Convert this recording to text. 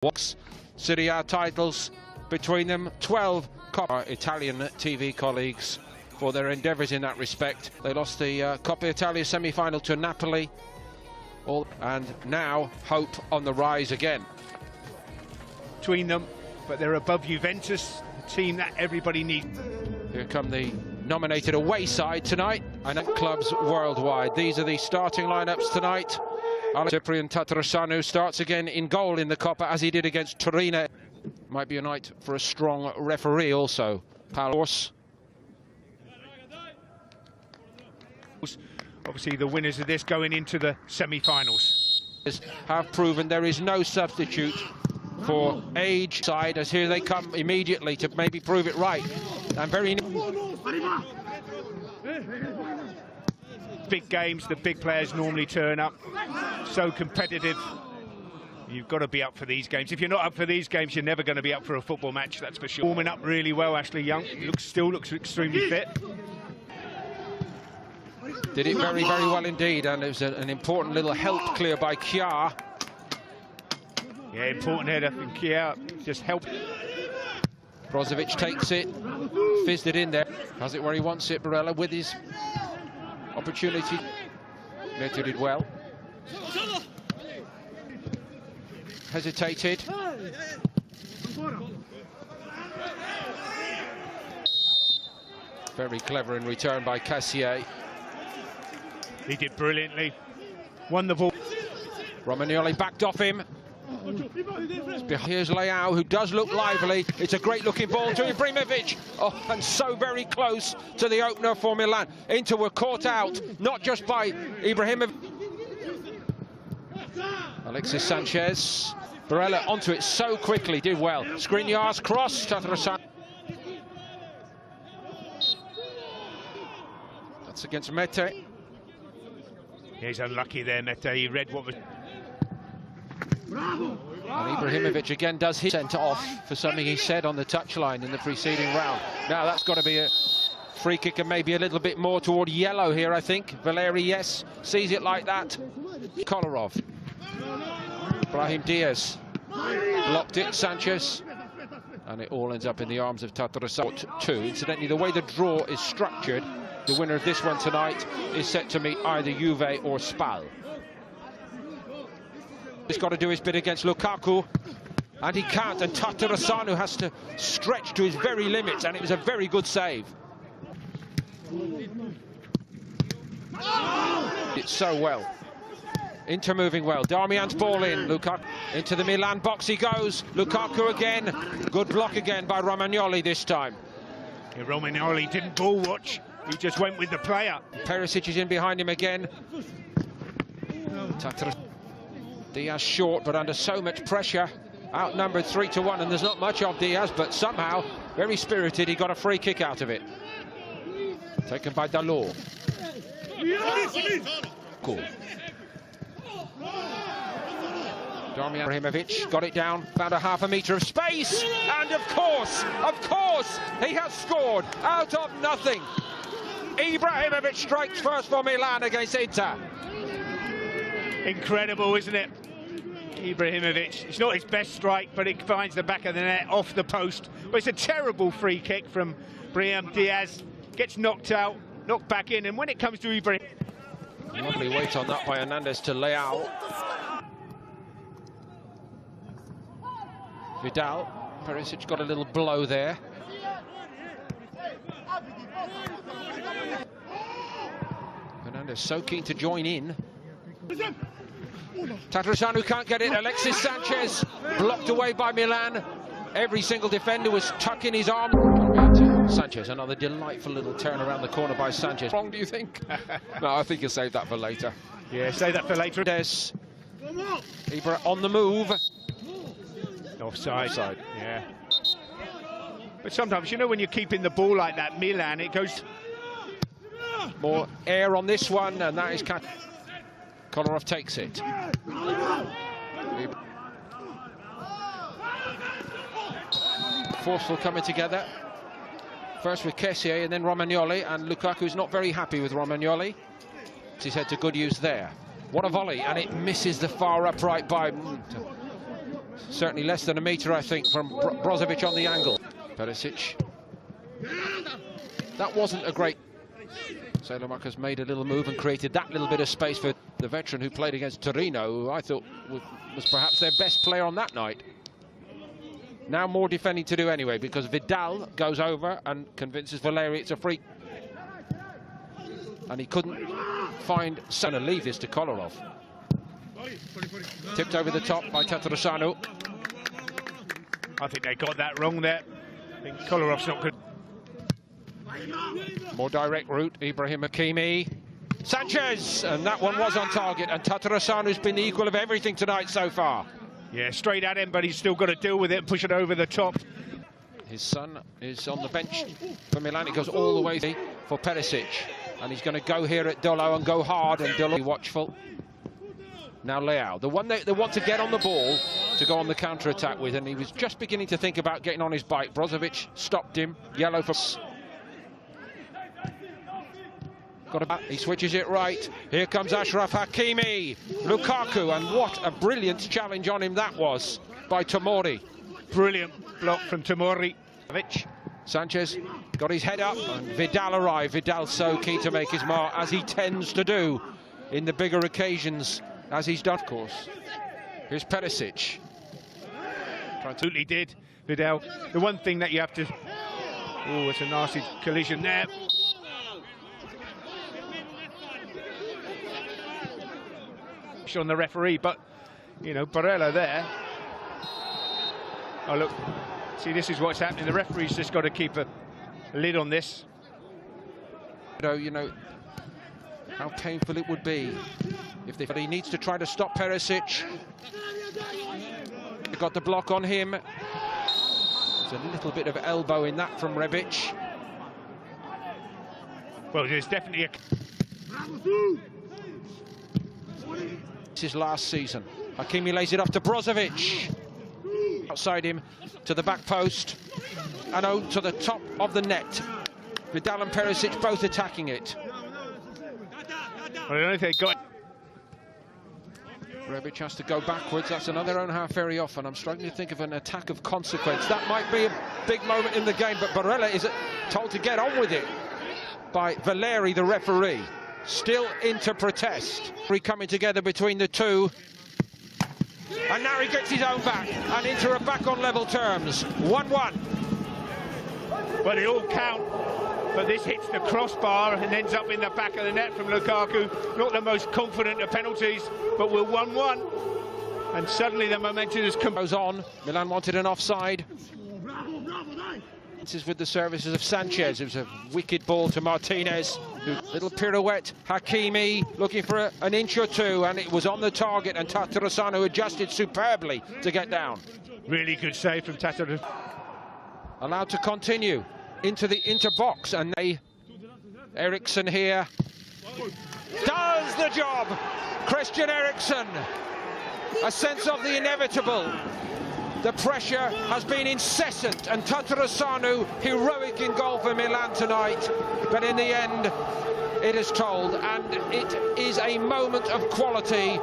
Walks Serie A titles between them, 12 Copa Italian TV colleagues for their endeavours in that respect. They lost the Coppa Italia semi-final to Napoli, and now hope on the rise again. Between them, but they're above Juventus, a team that everybody needs. Here come the nominated away side tonight, and clubs worldwide. These are the starting lineups tonight. Cyprian Tatarusanu starts again in goal in the Coppa, as he did against Torino. Might be a night for a strong referee also. Palos. Obviously the winners of this going into the semi-finals have proven there is no substitute for age side, as here they come immediately to maybe prove it right. And very big games, the big players normally turn up. So competitive. You've got to be up for these games. If you're not up for these games, you're never going to be up for a football match, that's for sure. Warming up really well, Ashley Young. Still looks extremely fit. Did it very, very well indeed, and it was an important little help clear by Kjaer. Yeah, important header from Kjaer, just helped. Brozovic takes it, fizzed it in there, has it where he wants it. Barella with his opportunity. Neto did well. Hesitated. Very clever in return by Cassier. He did brilliantly. Won the ball. Romagnoli backed off him. Here's Leao, who does look lively. It's a great looking ball to Ibrahimovic. Oh, and so very close to the opener for Milan. Inter were caught out, not just by Ibrahimovic. Alexis Sanchez. Barella onto it so quickly, did well. Skriniar's cross, Tatarusanu. That's against Mete. He's unlucky there, Mete. He read what was... And Ibrahimovic again does his sent off for something he said on the touchline in the preceding round. Now that's got to be a free kick, and maybe a little bit more toward yellow here, I think. Valeri, yes, sees it like that. Kolarov. Brahim Diaz blocked it, Sanchez. And it all ends up in the arms of Tatarusanu. Two. Incidentally, the way the draw is structured, the winner of this one tonight is set to meet either Juve or Spal. He's got to do his bit against Lukaku, and he can't, and Tatarusanu has to stretch to his very limits, and it was a very good save. It's so well. Inter moving well. Darmian's ball in. Lukaku into the Milan box he goes. Lukaku again. Good block again by Romagnoli this time. Yeah, Romagnoli didn't ball watch. He just went with the player. Perisic is in behind him again. Diaz short, but under so much pressure. Outnumbered 3-1, and there's not much of Diaz, but somehow, very spirited, he got a free kick out of it. Taken by Dalot. Cool. Darmian Ibrahimovic got it down, found a half a metre of space, and of course, he has scored out of nothing. Ibrahimovic strikes first for Milan against Inter. Incredible, isn't it? Ibrahimovic, it's not his best strike, but it finds the back of the net off the post. But it's a terrible free kick from Brahim Diaz. Gets knocked out, knocked back in, and when it comes to Ibrahimovic... Lovely weight on that by Hernandez to Leao. Vidal. Perisic got a little blow there. Hernandez so keen to join in. Tatarusanu can't get it. Alexis Sanchez blocked away by Milan. Every single defender was tucking his arm. Sanchez, another delightful little turn around the corner by Sanchez. Wrong, do you think? No, I think he'll save that for later. Yeah, save that for later. Des. Ibra on the move. Offside. Yeah. But sometimes, you know, when you're keeping the ball like that, Milan, it goes... More air on this one, and that is... Kolarov takes it. Forceful coming together. First with Kessier and then Romagnoli, and Lukaku's not very happy with Romagnoli. He's head to good use there. What a volley, and it misses the far upright by Certainly less than a metre, I think, from Brozovic on the angle. Perisic. That wasn't a great... Salamakas made a little move and created that little bit of space for the veteran who played against Torino, who I thought was perhaps their best player on that night. Now more defending to do anyway, because Vidal goes over and convinces Valeri it's a free. And he couldn't find... Gonna leave this to Kolarov. Tipped over the top by Tatarusanu. I think they got that wrong there. I think Kolarov's not good. More direct route, Ibrahim Hakimi. Sanchez! And that one was on target, and Tatarasanu's been the equal of everything tonight so far. Yeah, straight at him, but he's still got to deal with it and push it over the top. His son is on the bench for Milan. It goes all the way for Perisic. And he's going to go here at Dolo and go hard, and Dolo watchful. Now Leao, the one they want to get on the ball to go on the counter-attack with, and he was just beginning to think about getting on his bike. Brozovic stopped him, yellow for... He switches it right. Here comes Achraf Hakimi. Lukaku, and what a brilliant challenge on him that was by Tomori. Brilliant block from Tomori. Sanchez got his head up, and Vidal arrived. Vidal so keen to make his mark, as he tends to do in the bigger occasions, as he's done, of course. Here's Perisic. Absolutely did, Vidal. The one thing that you have to... Oh, it's a nasty collision there. On the referee, but you know, Barella there. Oh look, see, this is what's happening. The referee's just got to keep a lid on this. You know how painful it would be if but he needs to try to stop Perisic. They got the block on him. There's a little bit of elbow in that from Rebic. Well, there's definitely a... His last season. Hakimi lays it off to Brozovic. Outside him to the back post. And out to the top of the net. Vidal and Perisic both attacking it. Well, I don't think they got... Rebic has to go backwards. That's another own half very often. I'm struggling to think of an attack of consequence. That might be a big moment in the game, but Barella is told to get on with it by Valeri, the referee. Still into protest. Coming together between the two. And now he gets his own back. And Inter are back on level terms. 1-1. Well, they all count. But this hits the crossbar and ends up in the back of the net from Lukaku. Not the most confident of penalties, but we're 1-1. And suddenly the momentum has come. Goes on. Milan wanted an offside. This is with the services of Sanchez. It was a wicked ball to Martinez. Little pirouette. Hakimi looking for an inch or two, and it was on the target, and Tatarusanu adjusted superbly to get down. Really good save from Tatarusanu. Allowed to continue into the Inter box, and Eriksen here does the job. Christian Eriksen, a sense of the inevitable. The pressure has been incessant, and Tatarusanu heroic in goal for Milan tonight, but in the end it is told, and it is a moment of quality.